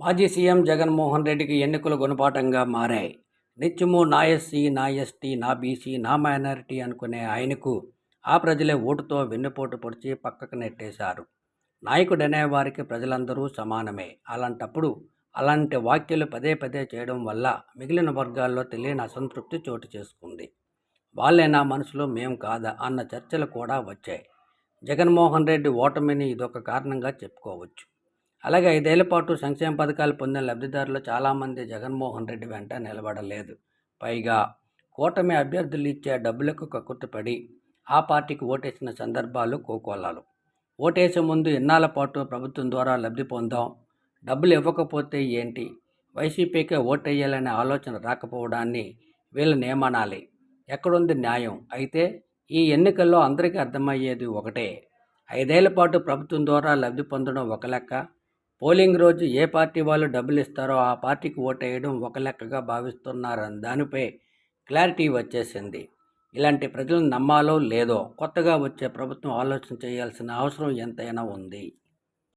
మాజీ సీఎం జగన్మోహన్ రెడ్డికి ఎన్నికలు గుణపాఠంగా మారాయి. నిత్యము నా ఎస్సీ, నా ఎస్టీ, నా బీసీ, నా మైనారిటీ అనుకునే ఆయనకు ఆ ప్రజలే ఓటుతో వెన్నుపోటు పొడిచి పక్కకు నెట్టేశారు. నాయకుడనే వారికి ప్రజలందరూ సమానమే. అలాంటప్పుడు అలాంటి వ్యాఖ్యలు పదే పదే చేయడం వల్ల మిగిలిన వర్గాల్లో తెలియని అసంతృప్తి చోటు చేసుకుంది. వాళ్ళేనా మనుషులు, మేం కాదా అన్న చర్చలు కూడా వచ్చాయి. జగన్మోహన్ రెడ్డి ఓటమిని ఇదొక కారణంగా చెప్పుకోవచ్చు. అలాగే 5 ఏళ్ల పాటు సంక్షేమ పథకాలు పొందిన లబ్ధిదారులు చాలామంది జగన్మోహన్ రెడ్డి వెంట నిలబడలేదు. పైగా కూటమి అభ్యర్థులు ఇచ్చే డబ్బులకు కక్కుర్తిపడి ఆ పార్టీకి ఓటేసిన సందర్భాలు కోకొల్లలు. ఓటేసే ముందు ఇన్నాళ్ల పాటు ప్రభుత్వం ద్వారా లబ్ధి పొందాం, డబ్బులు ఇవ్వకపోతే ఏంటి, వైసీపీకే ఓటేయాలనే ఆలోచన రాకపోవడాన్ని వీళ్ళని ఏమనాలి? ఎక్కడుంది న్యాయం? అయితే ఈ ఎన్నికల్లో అందరికీ అర్థమయ్యేది ఒకటే. 5 ఏళ్ల పాటు ప్రభుత్వం ద్వారా లబ్ధి పొందడం ఒక లెక్క, పోలింగ్ రోజు ఏ పార్టీ వాళ్ళు డబ్బులు ఇస్తారో ఆ పార్టీకి ఓటేయడం ఒక లెక్కగా భావిస్తున్నారని దానిపై క్లారిటీ వచ్చేసింది. ఇలాంటి ప్రజలను నమ్మాలో లేదో కొత్తగా వచ్చే ప్రభుత్వం ఆలోచన చేయాల్సిన అవసరం ఎంతైనా ఉంది.